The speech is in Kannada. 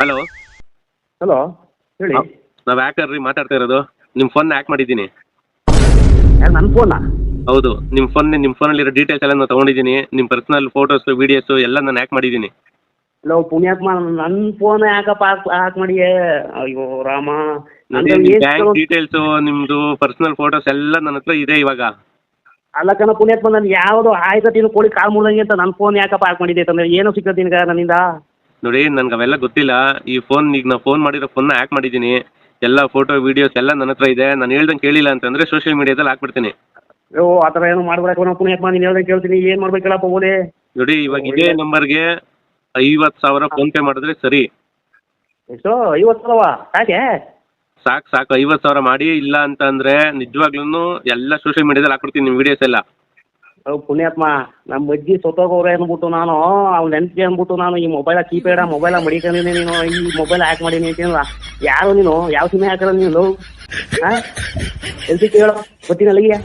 ಹಲೋ. ಹಲೋ ಹೇಳಿ. ನಾವು ಹ್ಯಾಕರ್ ರೀ ಮಾತಾಡ್ತಾ ಇರೋದು. ನಿಮ್ಮ ಫೋನ್ ಹ್ಯಾಕ್ ಮಾಡಿದ್ದೀನಿ. ಯಾರು ನನ್ನ ಫೋನಾ? ಹೌದು, ನಿಮ್ಮ ಫೋನಲ್ಲಿರೋ ಡೀಟೇಲ್ಸ್ ಎಲ್ಲ ನಾನು ತೊಗೊಂಡಿದ್ದೀನಿ. ನಿಮ್ಮ ಪರ್ಸನಲ್ ಫೋಟೋಸು ವೀಡಿಯೋಸು ಎಲ್ಲ ನಾನು ಹ್ಯಾಕ್ ಮಾಡಿದ್ದೀನಿ. ಹಲೋ ಪುಣ್ಯಾತ್ಮ, ನನ್ನ ಫೋನ್ ಯಾಕಪ್ಪ ಹಾಕ್ ಮಾಡಿ? ಅಯ್ಯೋ ರಾಮ. ನೋಡಿ, ನಿಮ್ಮ ಬ್ಯಾಂಕ್ ಡೀಟೇಲ್ಸು ನಿಮ್ಮದು ಪರ್ಸನಲ್ ಫೋಟೋಸ್ ಎಲ್ಲ ನನ್ನ ಹತ್ರ ಇದೆ ಇವಾಗ. ಅಲ್ಲ ಕಣ ಪುಣ್ಯಾತ್ಮ, ನಾನು ಯಾವುದೋ ಆಯ್ತು ಕೋಳಿ ಕಾಲು ಮುಳ್ದಂಗೆ ಅಂತ ನನ್ನ ಫೋನ್ ಯಾಕಪ್ಪ ಹಾಕ್ ಮಾಡಿದ್ದೆ ತಂದ್ರೆ ಏನೋ ಸಿಕ್ಕತ್ತೆ ನಿನಗೆ ನನ್ನಿಂದ? ನೋಡಿ, ನನ್ಗೆ ಅವೆಲ್ಲ ಗೊತ್ತಿಲ್ಲ. ಈ ಫೋನ್ ಈಗ ನಾನು ಫೋನ್ ಮಾಡಿರೋ ಫೋನ್ನ ಹ್ಯಾಕ್ ಮಾಡಿದ್ದೀನಿ. ಎಲ್ಲ ಫೋಟೋ ವೀಡಿಯೋಸ್ ಎಲ್ಲ ನನ್ನ ಹತ್ರ ಇದೆ. ನಾನು ಹೇಳ್ದಂಗೆ ಕೇಳಿಲ್ಲ ಅಂತಂದರೆ ಸೋಷಿಯಲ್ ಮೀಡಿಯಾದಲ್ಲಿ ಹಾಕ್ಬಿಡ್ತೀನಿ. ಅಯ್ಯೋ ಆ ಥರ ಏನೋ ಮಾಡ್ಬಿಡಕ್ಕೆ ಪುಣ್ಯಾತ್ಮ, ನೀನು ಹೇಳ್ದಂಗೆ ಕೇಳ್ತೀನಿ. ಏನು ಮಾಡ್ಬೇಕಲ್ಲಪ್ಪ ಓದೇ? ನೋಡಿ, ಇವಾಗ ಇದೇ ನಂಬರ್ಗೆ 50,000 ಫೋನ್ಪೇ ಮಾಡಿದ್ರೆ ಸರಿ. ಎಷ್ಟು? 50,000? ಯಾಕೆ? ಸಾಕು 50,000 ಮಾಡಿ. ಇಲ್ಲ ಅಂತ ಅಂದರೆ ನಿಜವಾಗ್ಲೂ ಎಲ್ಲ ಸೋಷಿಯಲ್ ಮೀಡಿಯಾದಲ್ಲಿ ಹಾಕ್ಬಿಡ್ತೀನಿ ನಿಮ್ಮ ವೀಡಿಯೋಸ್ ಎಲ್ಲ. ಪುಣ್ಯಾತ್ಮ, ನಮ್ಮ ಅಜ್ಜಿ ಸೊತ್ತೋಗವ್ರೆ ಅಂದ್ಬಿಟ್ಟು ನಾನು ಅವ್ನು ನೆನಪಿಗೆ ಅಂದ್ಬಿಟ್ಟು ನಾನು ಈ ಮೊಬೈಲ ಕೀಪ್ಯಾಡ ಮೊಬೈಲ ಮಡಿಕೊಂಡಿನಿ. ನೀನು ಈ ಮೊಬೈಲ್ ಹ್ಯಾಕ್ ಮಾಡೀನಿ ಅಂತೀನಲ್ಲ, ಯಾರು ನೀನು? ಯಾವ ಸಿಮೆ ಹಾಕಿರೋ ನೀನು? ಹಾಂ ಎಲ್ಸಿ ಕೇಳೋ ಗೊತ್ತಿನಲ್ಲಿಗೆ.